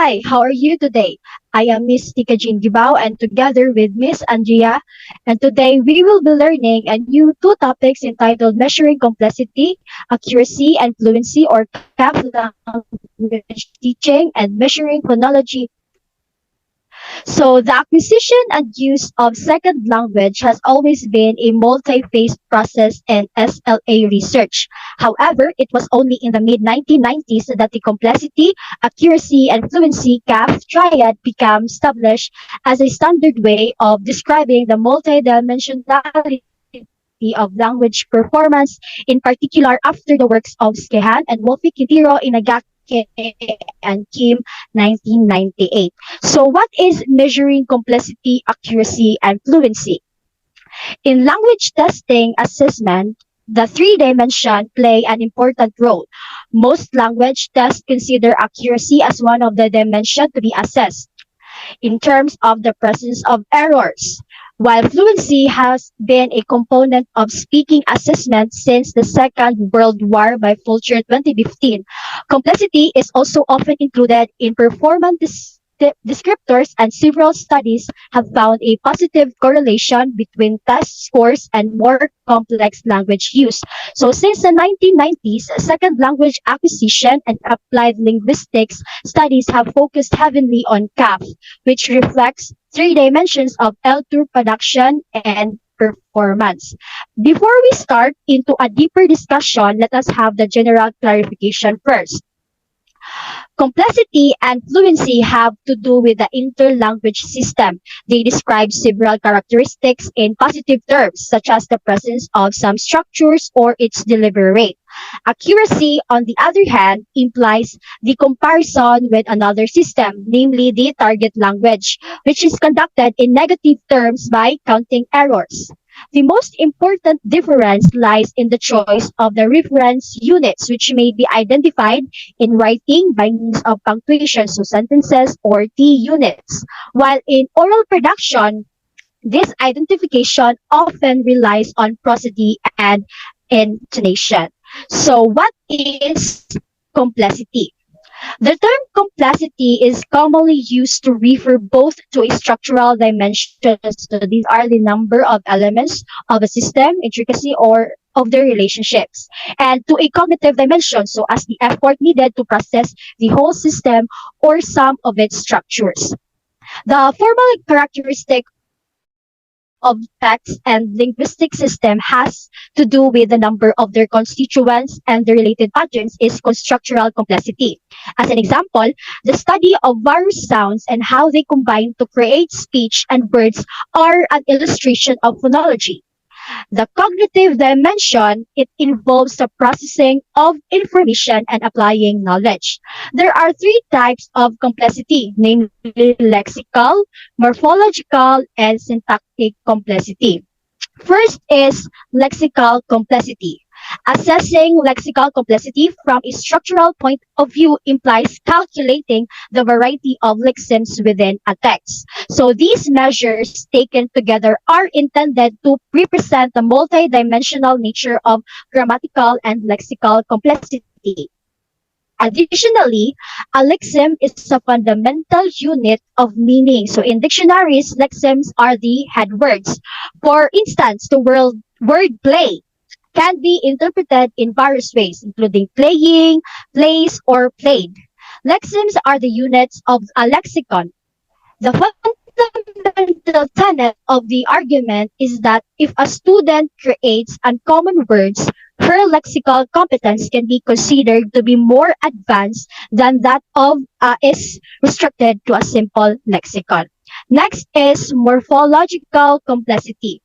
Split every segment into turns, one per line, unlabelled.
Hi, how are you today? I am Miss Tika Jean Gibao and together with Miss Andrea. And today we will be learning a new two topics entitled Measuring Complexity, Accuracy, and Fluency or CAP language teaching and Measuring Phonology. So the acquisition and use of second language has always been a multi-phase process in SLA research. However, it was only in the mid-1990s that the complexity, accuracy, and fluency CAF triad became established as a standard way of describing the multidimensionality of language performance, in particular after the works of Skehan and Wolfi Quintero Inagaki and Kim 1998. So what is measuring complexity, accuracy, and fluency? In language testing assessment, the three dimension play an important role. Most language tests consider accuracy as one of the dimensions to be assessed in terms of the presence of errors. While fluency has been a component of speaking assessment since the Second World War by Fulcher 2015, complexity is also often included in performance descriptors, and several studies have found a positive correlation between test scores and more complex language use. So since the 1990s, second language acquisition and applied linguistics studies have focused heavily on CAF, which reflects three dimensions of L2 production and performance. Before we start into a deeper discussion, let us have the general clarification first. Complexity and fluency have to do with the interlanguage system. They describe several characteristics in positive terms, such as the presence of some structures or its delivery rate. Accuracy, on the other hand, implies the comparison with another system, namely the target language, which is conducted in negative terms by counting errors. The most important difference lies in the choice of the reference units, which may be identified in writing by means of punctuation, so sentences or T units. While in oral production, this identification often relies on prosody and intonation. So, what is complexity? The term complexity is commonly used to refer both to a structural dimension, so these are the number of elements of a system, intricacy, or of their relationships, and to a cognitive dimension, so as the effort needed to process the whole system or some of its structures. The formal characteristic of text and linguistic system has to do with the number of their constituents and the related patterns is constructural complexity. As an example, the study of various sounds and how they combine to create speech and words are an illustration of phonology. The cognitive dimension, it involves the processing of information and applying knowledge. There are three types of complexity, namely lexical, morphological, and syntactic complexity. First is lexical complexity. Assessing lexical complexity from a structural point of view implies calculating the variety of lexemes within a text. So these measures taken together are intended to represent the multidimensional nature of grammatical and lexical complexity. Additionally, a lexeme is a fundamental unit of meaning. So in dictionaries, lexemes are the head words. For instance, the word play can be interpreted in various ways, including playing, plays, or played. Lexemes are the units of a lexicon. The fundamental tenet of the argument is that if a student creates uncommon words, her lexical competence can be considered to be more advanced than that of is restricted to a simple lexicon. Next is morphological complexity.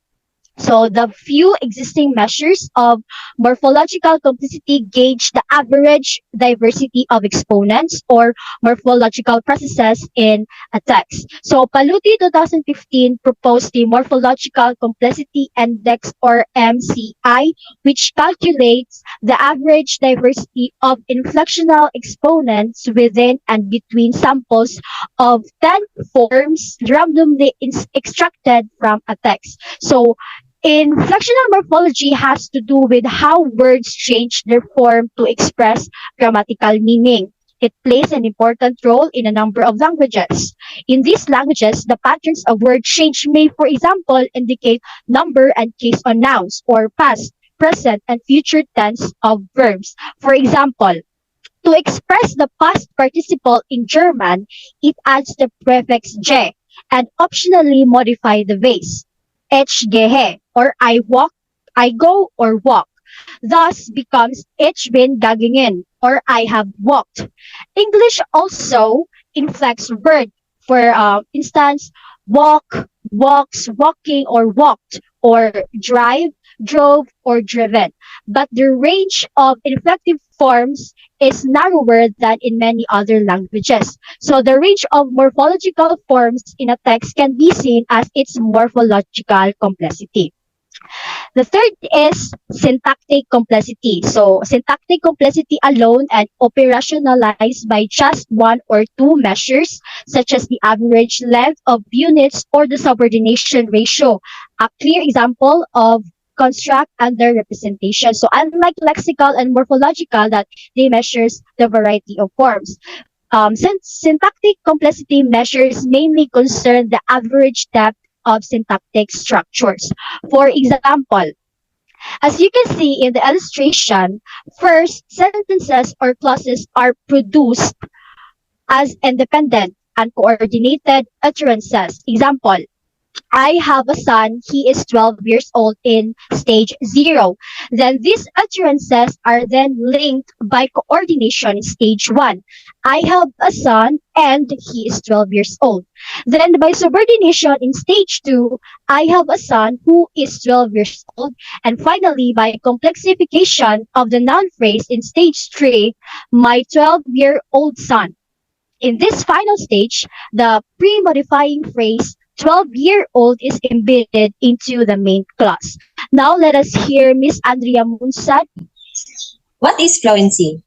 So the few existing measures of morphological complexity gauge the average diversity of exponents or morphological processes in a text. So Paluti 2015 proposed the Morphological Complexity Index or MCI, which calculates the average diversity of inflectional exponents within and between samples of 10 forms randomly extracted from a text. So inflectional morphology has to do with how words change their form to express grammatical meaning. It plays an important role in a number of languages. In these languages, the patterns of word change may, for example, indicate number and case on nouns or past, present, and future tense of verbs. For example, to express the past participle in German, it adds the prefix "je" and optionally modify the vase. Ich gehe, or I go or walk. Thus becomes ich bin gegangen, or I have walked. English also inflects verb. For instance, walk, walks, walking, or walked, or drive, drove, or driven. But the range of inflective forms is narrower than in many other languages. So the range of morphological forms in a text can be seen as its morphological complexity. The third is syntactic complexity. So syntactic complexity alone and operationalized by just one or two measures, such as the average length of units or the subordination ratio. A clear example of construct under representation. So unlike lexical and morphological that they measures the variety of forms. Since syntactic complexity measures mainly concern the average depth of syntactic structures. For example, as you can see in the illustration, first, sentences or clauses are produced as independent and coordinated utterances. Example, I have a son, he is 12 years old in stage 0. Then these utterances are then linked by coordination in stage 1. I have a son and he is 12 years old. Then by subordination in stage 2, I have a son who is 12 years old. And finally, by complexification of the noun phrase in stage 3, my 12-year-old son. In this final stage, the pre-modifying phrase 12-year-old is embedded into the main clause. Now let us hear Miss Andrea Munsat.
What is fluency?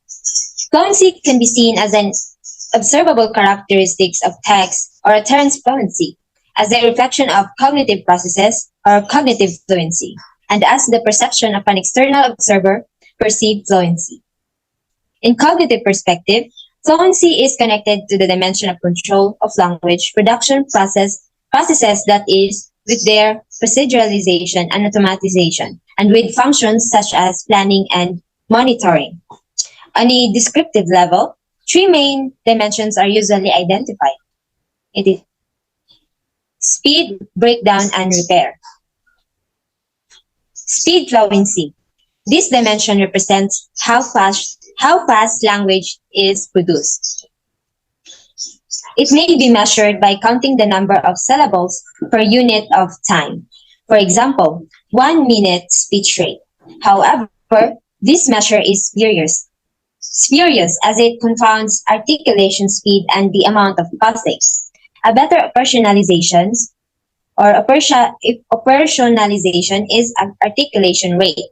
Fluency can be seen as an observable characteristics of text or a term's fluency, as a reflection of cognitive processes or cognitive fluency, and as the perception of an external observer perceived fluency. In cognitive perspective, fluency is connected to the dimension of control of language production processes that is, with their proceduralization and automatization, and with functions such as planning and monitoring. On a descriptive level, three main dimensions are usually identified. It is speed, breakdown, and repair. Speed fluency. This dimension represents how fast language is produced. It may be measured by counting the number of syllables per unit of time. For example, 1 minute speech rate. However, this measure is spurious as it confounds articulation speed and the amount of pausing. A better operationalization is articulation rate.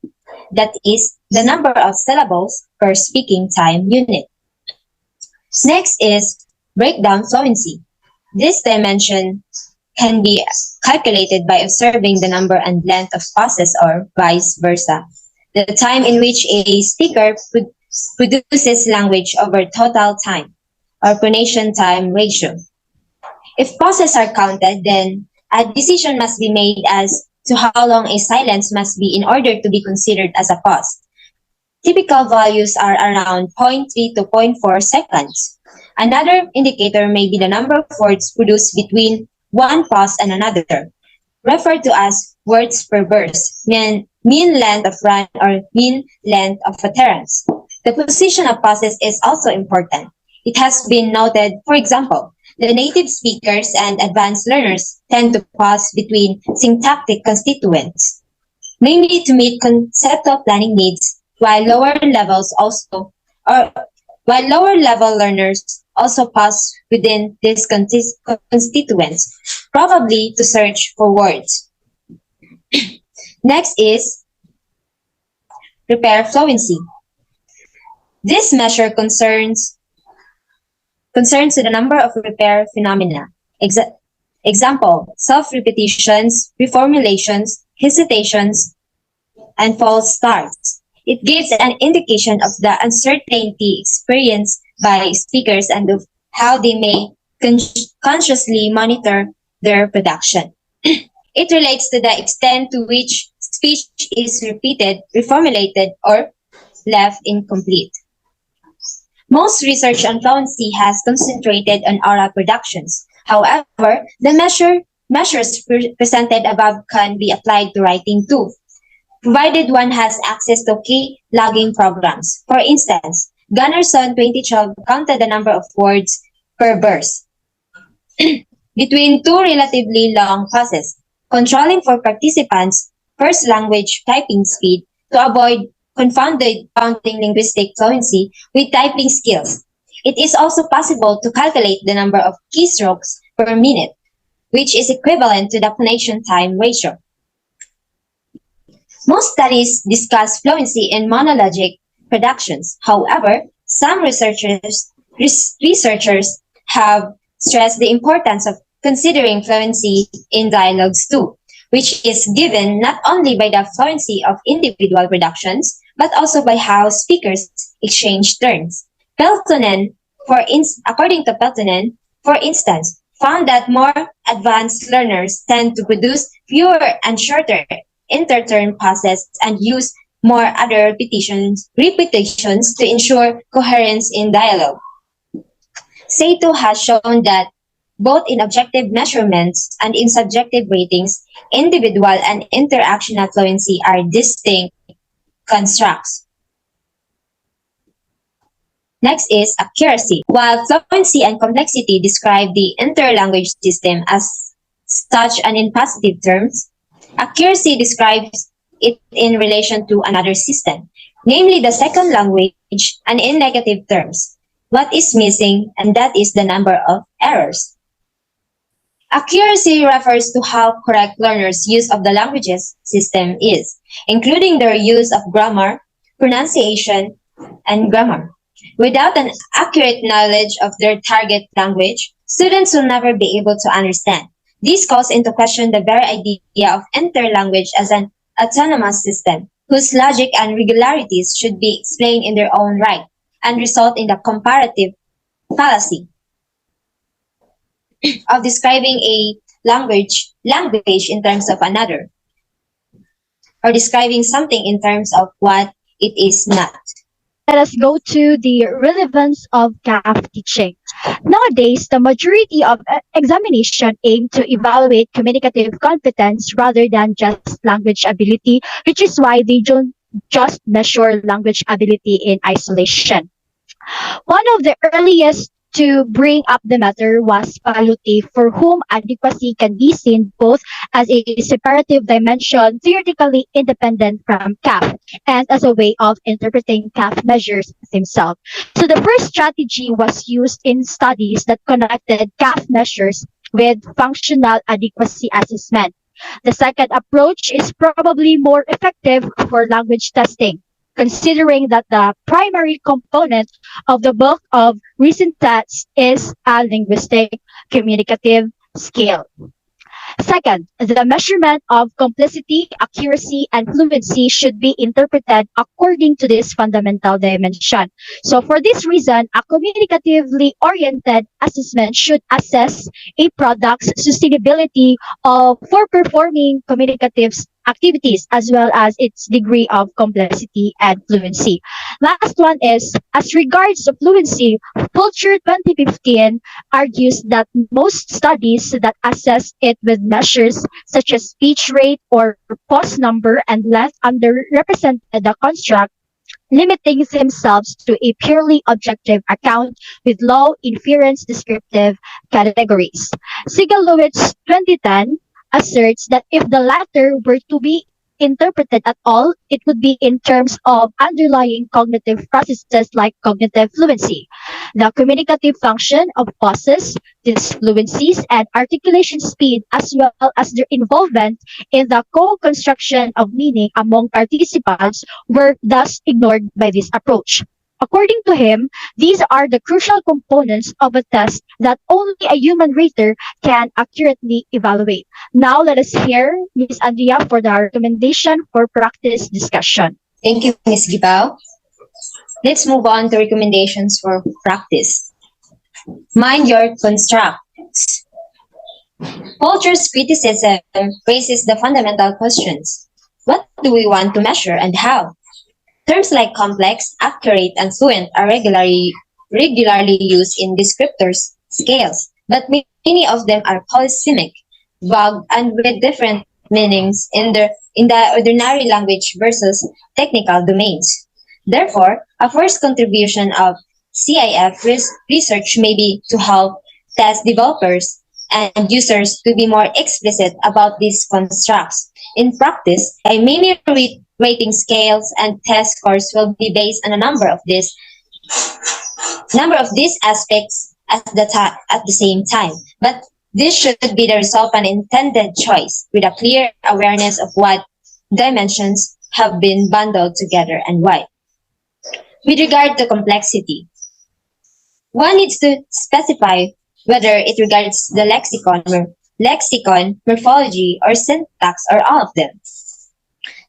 That is the number of syllables per speaking time unit. Next is breakdown fluency. This dimension can be calculated by observing the number and length of pauses or vice versa. The time in which a speaker produces language over total time or phonation time ratio. If pauses are counted, then a decision must be made as to how long a silence must be in order to be considered as a pause. Typical values are around 0.3 to zero point 0.4 seconds. Another indicator may be the number of words produced between one pause and another, referred to as words per verse, mean length of run or mean length of utterance. The position of pauses is also important. It has been noted, for example, the native speakers and advanced learners tend to pause between syntactic constituents, namely to meet conceptual planning needs, while lower level learners also pause within these constituents, probably to search for words. Next is repair fluency. This measure concerns the number of repair phenomena. Example, self-repetitions, reformulations, hesitations, and false starts. It gives an indication of the uncertainty experienced by speakers and of how they may consciously monitor their production. It relates to the extent to which speech is repeated, reformulated, or left incomplete. Most research on fluency has concentrated on oral productions. However, the measures presented above can be applied to writing too, provided one has access to key logging programs. For instance, Gunnarsson 2012 counted the number of words per verse between two relatively long pauses, controlling for participants' first language typing speed to avoid confounding linguistic fluency with typing skills. It is also possible to calculate the number of keystrokes per minute, which is equivalent to the phonation time ratio. Most studies discuss fluency in monologic productions. However, some researchers have stressed the importance of considering fluency in dialogues too, which is given not only by the fluency of individual productions, but also by how speakers exchange turns. According to Peltonen, for instance, found that more advanced learners tend to produce fewer and shorter interturn pauses and use more other repetitions to ensure coherence in dialogue. Sato has shown that both in objective measurements and in subjective ratings, individual and interactional fluency are distinct constructs. Next is accuracy. While fluency and complexity describe the interlanguage system as such and in positive terms, accuracy describes it in relation to another system, namely the second language, and in negative terms. What is missing, and that is the number of errors. Accuracy refers to how correct learners' use of the language's system is, including their use of grammar, pronunciation, and grammar. Without an accurate knowledge of their target language, students will never be able to understand. This calls into question the very idea of interlanguage as an autonomous system, whose logic and regularities should be explained in their own right, and result in the comparative fallacy of describing a language in terms of another, or describing something in terms of what it is not.
Let us go to the relevance of CAF teaching. Nowadays, the majority of examination aim to evaluate communicative competence rather than just language ability, which is why they don't just measure language ability in isolation. One of the earliest to bring up the matter was Paluti, for whom adequacy can be seen both as a separative dimension theoretically independent from CAF and as a way of interpreting CAF measures himself. So the first strategy was used in studies that connected CAF measures with functional adequacy assessment. The second approach is probably more effective for language testing, considering that the primary component of the bulk of recent tests is a linguistic communicative skill. Second, the measurement of complicity, accuracy, and fluency should be interpreted according to this fundamental dimension. So for this reason, a communicatively oriented assessment should assess a product's sustainability for performing communicative activities as well as its degree of complexity and fluency. Last one is, as regards to fluency, Fulcher 2015 argues that most studies that assess it with measures such as speech rate or pause number and length underrepresented the construct, limiting themselves to a purely objective account with low inference descriptive categories. Sigalowitz 2010 asserts that if the latter were to be interpreted at all, it would be in terms of underlying cognitive processes like cognitive fluency, the communicative function of pauses, these fluencies, and articulation speed, as well as their involvement in the co-construction of meaning among participants, were thus ignored by this approach. According to him, these are the crucial components of a test that only a human rater can accurately evaluate. Now let us hear Ms. Andrea for the recommendation for practice discussion.
Thank you, Ms. Gibao. Let's move on to recommendations for practice. Mind your constructs. Culture's criticism raises the fundamental questions. What do we want to measure and how? Terms like complex, accurate, and fluent are regularly used in descriptors scales, but many of them are polysemic, vague, and with different meanings in the ordinary language versus technical domains. Therefore, a first contribution of CIF research may be to help test developers and users to be more explicit about these constructs. In practice, a many rating scales and test scores will be based on a number of these aspects at the same time. But this should be the result of an intended choice with a clear awareness of what dimensions have been bundled together and why. With regard to complexity, one needs to specify whether it regards the lexicon, morphology, or syntax, or all of them.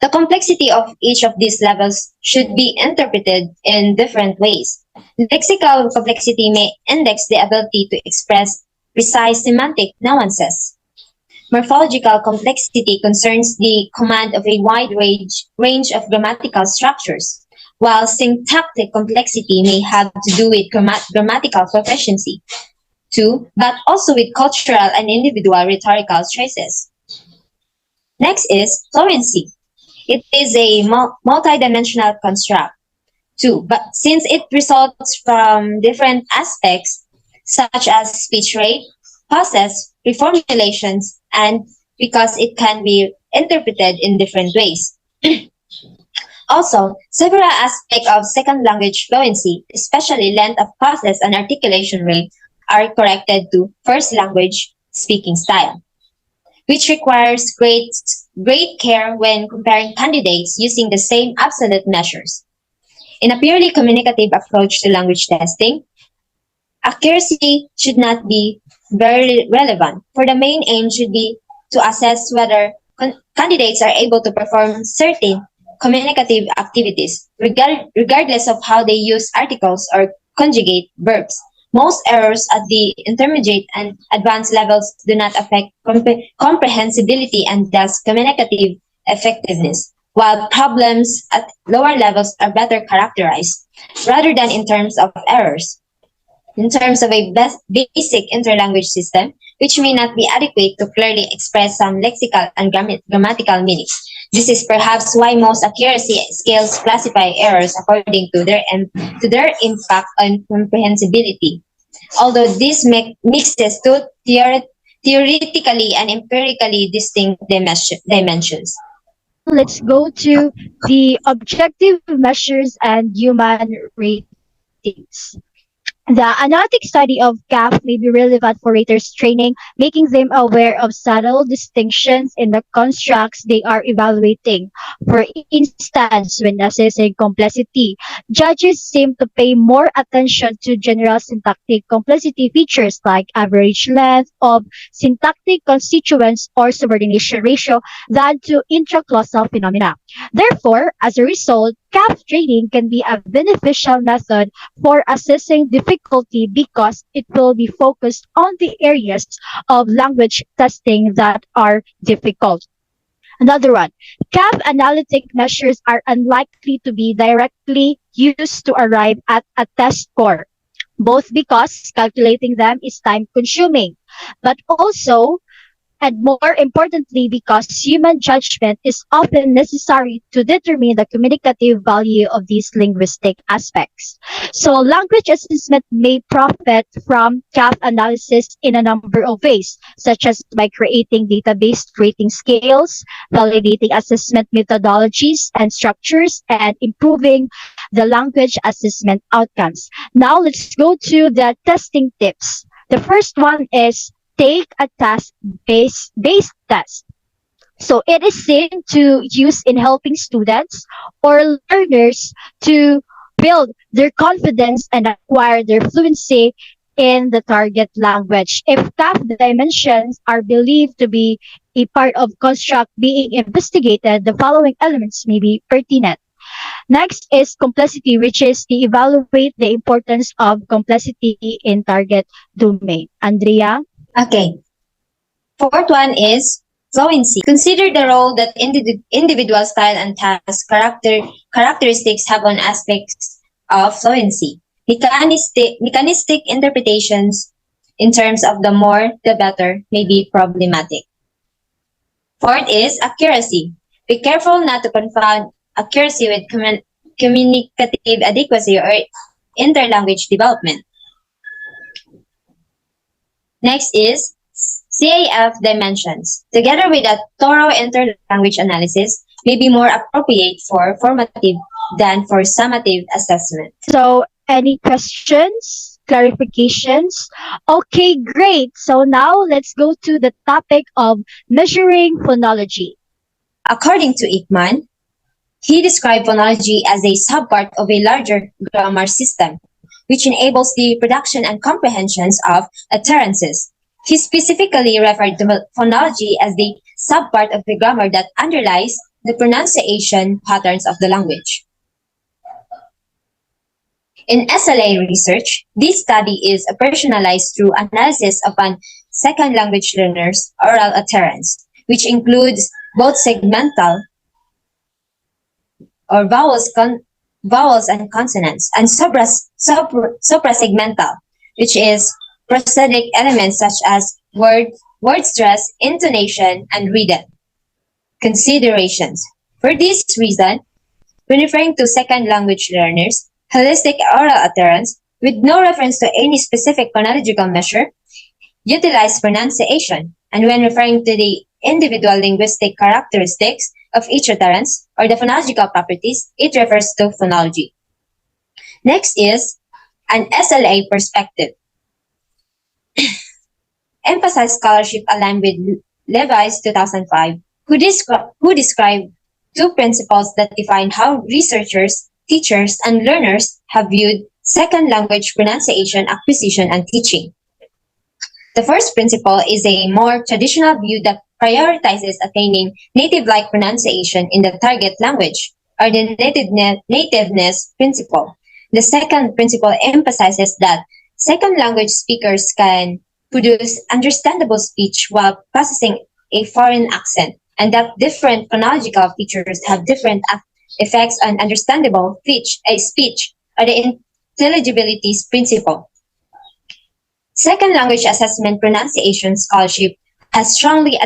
The complexity of each of these levels should be interpreted in different ways. Lexical complexity may index the ability to express precise semantic nuances. Morphological complexity concerns the command of a wide range of grammatical structures, while syntactic complexity may have to do with grammatical proficiency, too, but also with cultural and individual rhetorical choices. Next is fluency. It is a multidimensional construct too, but since it results from different aspects such as speech rate, pauses, reformulations, and because it can be interpreted in different ways. Also, several aspects of second language fluency, especially length of pauses and articulation rate, are corrected to first language speaking style, which requires great care when comparing candidates using the same absolute measures. In a purely communicative approach to language testing, accuracy should not be very relevant, for the main aim should be to assess whether candidates are able to perform certain communicative activities, regardless of how they use articles or conjugate verbs. Most errors at the intermediate and advanced levels do not affect comprehensibility and thus communicative effectiveness, while problems at lower levels are better characterized, rather than in terms of errors in terms of a basic interlanguage system, which may not be adequate to clearly express some lexical and grammatical meanings. This is perhaps why most accuracy scales classify errors according to their impact on comprehensibility. Although this mixes two theoretically and empirically distinct dimensions.
Now let's go to the objective measures and human ratings. The analytic study of CAF may be relevant for raters' training, making them aware of subtle distinctions in the constructs they are evaluating. For instance, when assessing complexity, judges seem to pay more attention to general syntactic complexity features like average length of syntactic constituents or subordination ratio than to intraclausal phenomena. Therefore, as a result, CAF training can be a beneficial method for assessing difficulty because it will be focused on the areas of language testing that are difficult. Another one, CAF analytic measures are unlikely to be directly used to arrive at a test score, both because calculating them is time consuming, but also and more importantly, because human judgment is often necessary to determine the communicative value of these linguistic aspects. So, language assessment may profit from CAF analysis in a number of ways, such as by creating database rating scales, validating assessment methodologies and structures, and improving the language assessment outcomes. Now, let's go to the testing tips. The first one is take a task-based test. So it is seen to use in helping students or learners to build their confidence and acquire their fluency in the target language. If CAF dimensions are believed to be a part of construct being investigated, the following elements may be pertinent. Next is complexity, which is the evaluate the importance of complexity in target domain. Andrea?
Okay. Fourth one is fluency. Consider the role that individual style and task characteristics have on aspects of fluency. Mechanistic interpretations in terms of the more the better may be problematic. Fourth is accuracy. Be careful not to confound accuracy with communicative adequacy or interlanguage development. Next is CAF dimensions, together with a thorough interlanguage analysis, may be more appropriate for formative than for summative assessment.
So, any questions, clarifications? Okay, great. So now let's go to the topic of measuring phonology.
According to Ekman, he described phonology as a subpart of a larger grammar system, which enables the production and comprehensions of utterances. He specifically referred to phonology as the subpart of the grammar that underlies the pronunciation patterns of the language. In SLA research, this study is personalized through analysis upon second language learners' oral utterance, which includes both segmental or vowels and consonants, and suprasegmental, which is prosodic elements such as word stress, intonation, and rhythm. Considerations. For this reason, when referring to second language learners, holistic oral utterance, with no reference to any specific phonological measure, utilize pronunciation, and when referring to the individual linguistic characteristics of each utterance or the phonological properties, it refers to phonology. Next is an SLA perspective. Emphasize scholarship aligned with Levi's 2005, who described two principles that define how researchers, teachers, and learners have viewed second language pronunciation acquisition and teaching. The first principle is a more traditional view that prioritizes attaining native-like pronunciation in the target language, or the nativeness principle. The second principle emphasizes that second language speakers can produce understandable speech while processing a foreign accent, and that different phonological features have different effects on understandable speech, or the intelligibility principle. Second language assessment pronunciation scholarship has strongly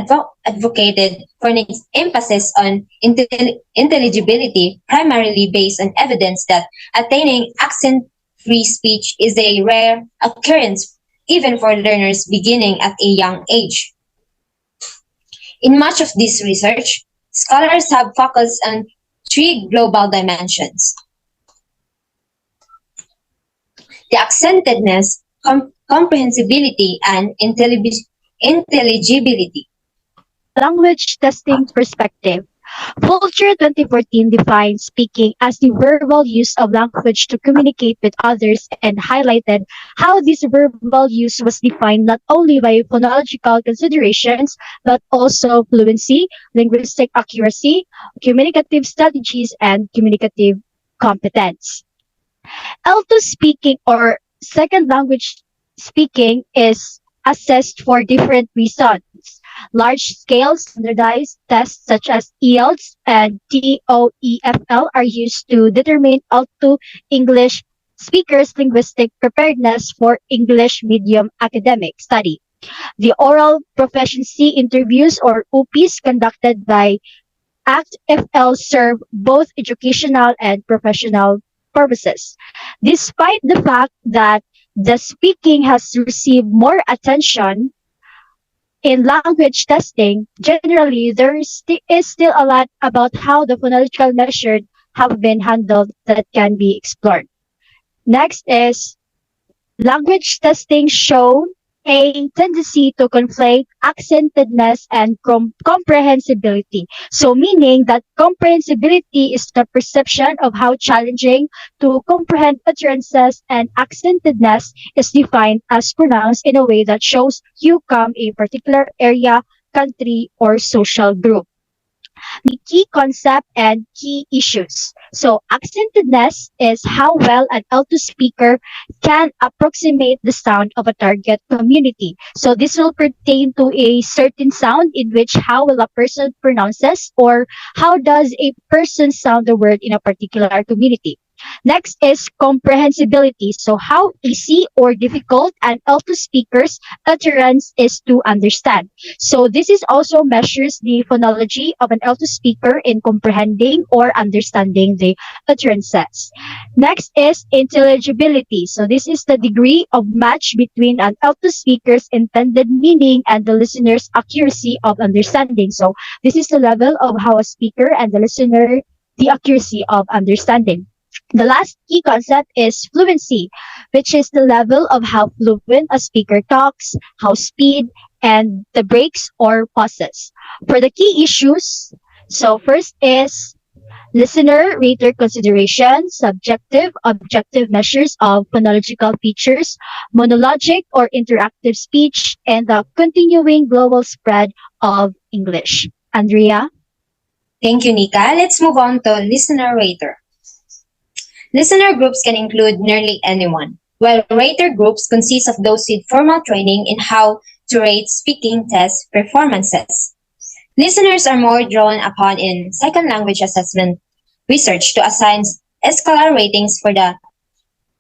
advocated for an emphasis on intelligibility, primarily based on evidence that attaining accent-free speech is a rare occurrence, even for learners beginning at a young age. In much of this research, scholars have focused on three global dimensions: the accentedness, comprehensibility, and intelligibility.
Language testing perspective. Fulcher 2014 defined speaking as the verbal use of language to communicate with others and highlighted how this verbal use was defined not only by phonological considerations but also fluency, linguistic accuracy, communicative strategies, and communicative competence. L2 speaking or second language speaking is assessed for different reasons. Large-scale standardized tests such as ELEDs and TOEFL are used to determine L2 English speakers' linguistic preparedness for English medium academic study. The oral proficiency interviews or OPs conducted by ACT-FL serve both educational and professional purposes. Despite the fact that the speaking has received more attention in language testing, generally is still a lot about how the phonological measures have been handled that can be explored. Next is language testing shown a tendency to conflate accentedness and comprehensibility. So meaning that comprehensibility is the perception of how challenging to comprehend utterances, and accentedness is defined as pronounced in a way that shows you come a particular area, country, or social group. The key concept and key issues. So accentedness is how well an L2 speaker can approximate the sound of a target community. So this will pertain to a certain sound in which how will a person pronounces or how does a person sound the word in a particular community. Next is comprehensibility. So how easy or difficult an L2 speaker's utterance is to understand. So this is also measures the phonology of an L2 speaker in comprehending or understanding the utterances. Next is intelligibility. So this is the degree of match between an L2 speaker's intended meaning and the listener's accuracy of understanding. So this is the level of how a speaker and the listener the accuracy of understanding. The last key concept is fluency, which is the level of how fluent a speaker talks, how speed, and the breaks or pauses. For the key issues, so first is listener rater consideration, subjective, objective measures of phonological features, monologic or interactive speech, and the continuing global spread of English. Andrea?
Thank you, Nika. Let's move on to listener rater. Listener groups can include nearly anyone, while rater groups consist of those with formal training in how to rate speaking test performances. Listeners are more drawn upon in second language assessment research to assign scalar ratings for the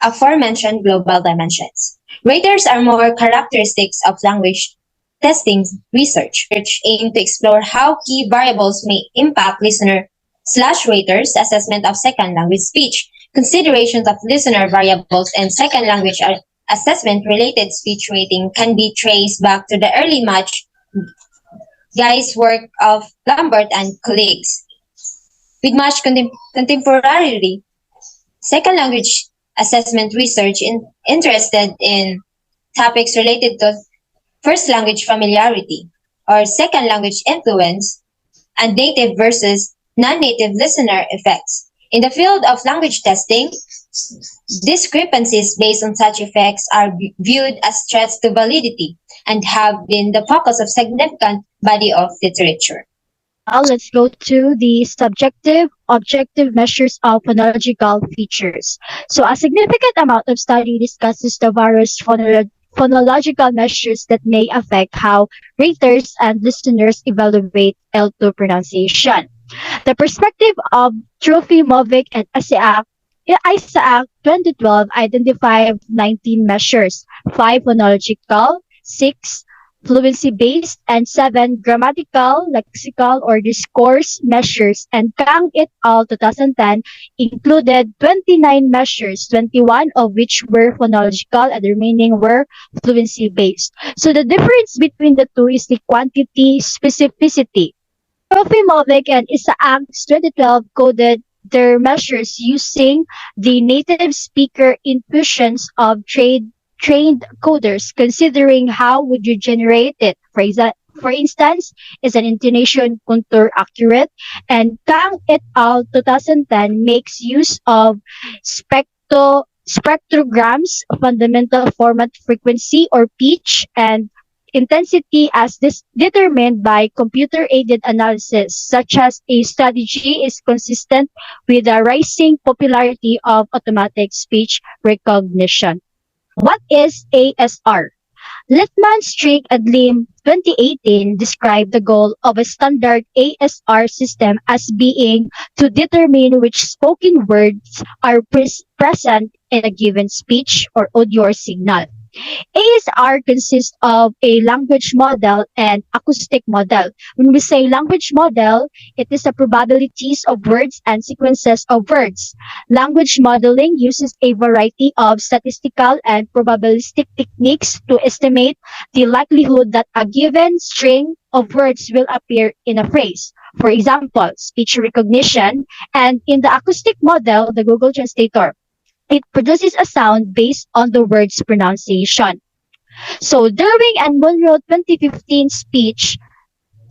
aforementioned global dimensions. Raters are more characteristics of language testing research, which aim to explore how key variables may impact listener slash raters assessment of second language speech. Considerations of listener variables and second language assessment related speech rating can be traced back to the early match Guy's work of Lambert and colleagues. With much contemporary second language assessment research interested in topics related to first language familiarity or second language influence and native versus non-native listener effects. In the field of language testing, discrepancies based on such effects are viewed as threats to validity and have been the focus of significant body of literature.
Now let's go to the subjective, objective measures of phonological features. So a significant amount of study discusses the various phonological measures that may affect how readers and listeners evaluate L2 pronunciation. The perspective of Trofimovic and Isaac 2012 identified 19 measures, 5 phonological, 6 fluency-based, and 7 grammatical, lexical, or discourse measures, and Kang et al. 2010 included 29 measures, 21 of which were phonological and the remaining were fluency-based. So the difference between the two is the quantity specificity. Trofimovic and Isaac's 2012 coded their measures using the native speaker infusions of trained coders, considering how would you generate it. For instance, is an intonation contour accurate? And Kang et al. 2010 makes use of spectrograms, fundamental format frequency or pitch, and intensity as determined by computer-aided analysis, such as a strategy is consistent with the rising popularity of automatic speech recognition. What is ASR? Littman, Strick, and Lim 2018 described the goal of a standard ASR system as being to determine which spoken words are present in a given speech or audio signal. ASR consists of a language model and acoustic model. When we say language model, it is the probabilities of words and sequences of words. Language modeling uses a variety of statistical and probabilistic techniques to estimate the likelihood that a given string of words will appear in a phrase. For example, speech recognition, and in the acoustic model, the Google Translator. It produces a sound based on the word's pronunciation. So Derwing and Monroe 2015 speech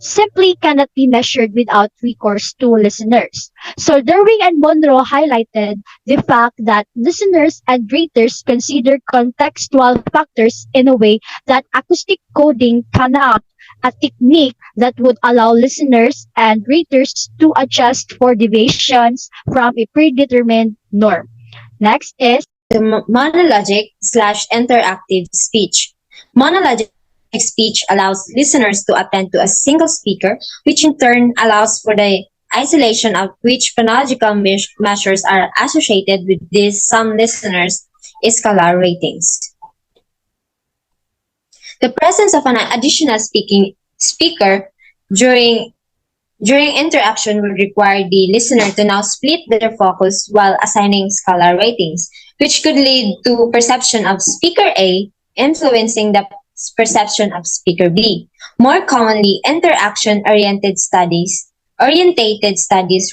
simply cannot be measured without recourse to listeners. So Derwing and Monroe highlighted the fact that listeners and readers consider contextual factors in a way that acoustic coding cannot, a technique that would allow listeners and readers to adjust for deviations from a predetermined norm. Next is
The monologic slash interactive speech. Monologic speech allows listeners to attend to a single speaker, which in turn allows for the isolation of which phonological measures are associated with these some listeners' scalar ratings. The presence of an additional speaking speaker during during interaction would require the listener to now split their focus while assigning scalar ratings, which could lead to perception of speaker A influencing the perception of speaker B. More commonly, orientated studies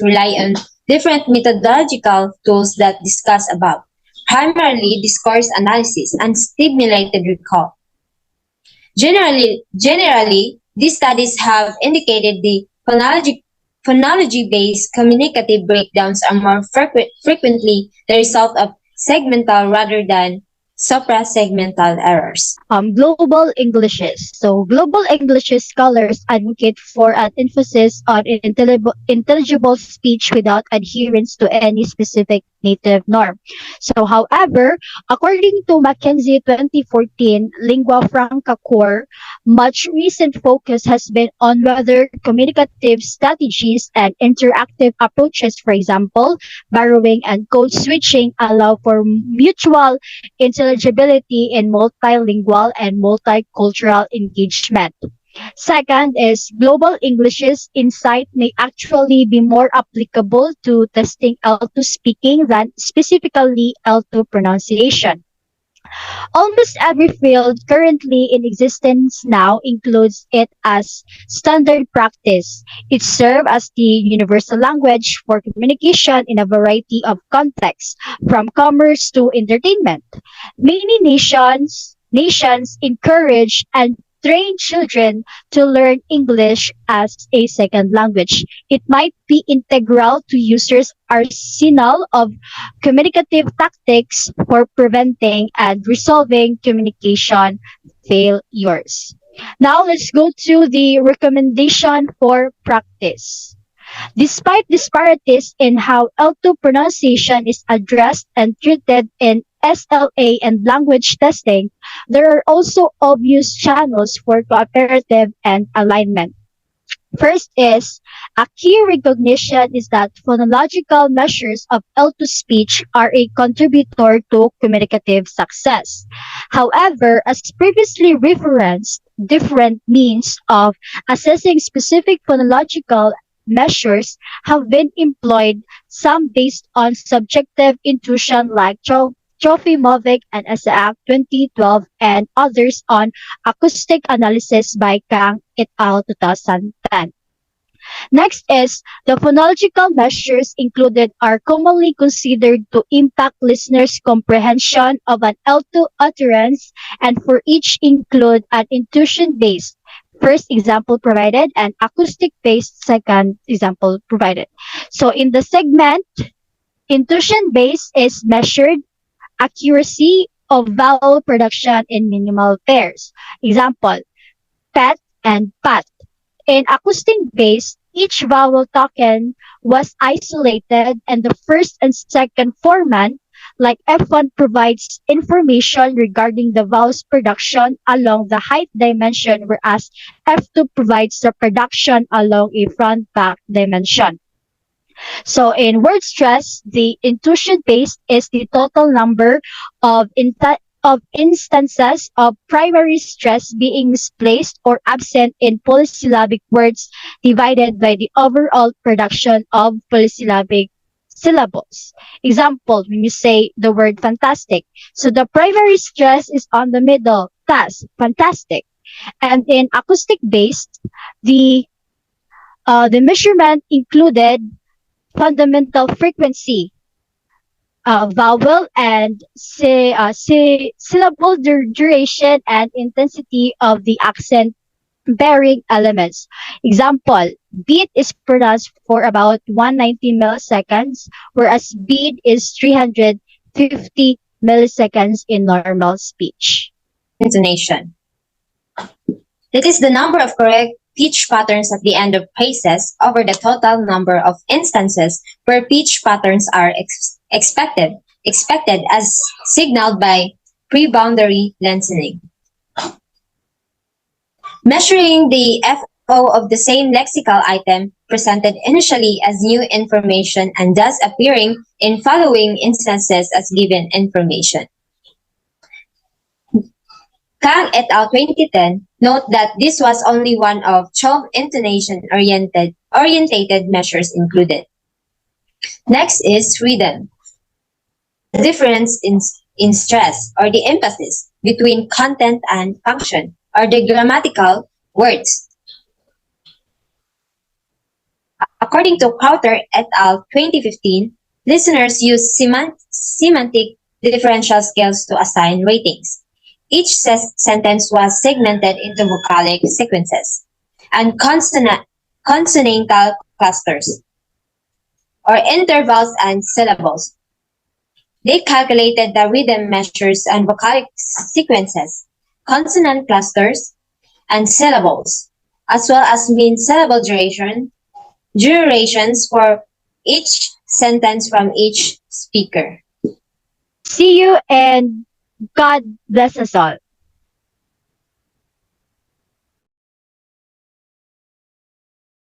rely on different methodological tools that discuss above, primarily discourse analysis and stimulated recall. Generally, these studies have indicated the phonology-based communicative breakdowns are more frequently the result of segmental rather than suprasegmental errors.
global Englishes. So global Englishes scholars advocate for an emphasis on intelligible speech without adherence to any specific native norm. So however, according to Mackenzie 2014 Lingua Franca Core, much recent focus has been on whether communicative strategies and interactive approaches, for example, borrowing and code switching, allow for mutual intelligibility in multilingual and multicultural engagement. Second is global English's insight may actually be more applicable to testing L2 speaking than specifically L2 pronunciation. Almost every field currently in existence now includes it as standard practice. It serves as the universal language for communication in a variety of contexts, from commerce to entertainment. Many nations encourage and train children to learn English as a second language. It might be integral to users' arsenal of communicative tactics for preventing and resolving communication failures. Now let's go to the recommendation for practice. Despite disparities in how L2 pronunciation is addressed and treated in SLA and language testing, there are also obvious channels for cooperative and alignment. First is a key recognition is that phonological measures of L2 speech are a contributor to communicative success. However, as previously referenced, different means of assessing specific phonological measures have been employed, some based on subjective intuition like Trofimovic and Isaac 2012 and others on acoustic analysis by Kang et al. 2010. Next is the phonological measures included are commonly considered to impact listeners' comprehension of an L2 utterance and for each include an intuition-based first example provided and acoustic-based second example provided. So in the segment, intuition-based is measured accuracy of vowel production in minimal pairs. Example, pet and pat. In acoustic base, each vowel token was isolated and the first and second formant, like F1, provides information regarding the vowel's production along the height dimension, whereas F2 provides the production along a front-back dimension. So in word stress, the intuition base is the total number of instances of primary stress being misplaced or absent in polysyllabic words divided by the overall production of polysyllabic syllables. Example, when you say the word fantastic. So the primary stress is on the middle, tas, fantastic. And in acoustic based, the measurement included fundamental frequency, vowel and syllable duration and intensity of the accent varying elements. Example, beat is pronounced for about 190 milliseconds, whereas bead is 350 milliseconds in normal speech.
Intonation. That is the number of correct pitch patterns at the end of phrases over the total number of instances where pitch patterns are expected as signaled by pre-boundary lengthening. Measuring the FO of the same lexical item presented initially as new information and thus appearing in following instances as given information. Kang et al. 2010 note that this was only one of 12 intonation-orientated measures included. Next is rhythm. The difference in stress or the emphasis between content and function or the grammatical words. According to Crowther et al. 2015, listeners use semantic differential scales to assign ratings. Each sentence was segmented into vocalic sequences and consonantal clusters, or intervals and syllables. They calculated the rhythm measures and vocalic sequences, consonant clusters, and syllables, as well as mean syllable durations for each sentence from each speaker.
See you and God bless us all.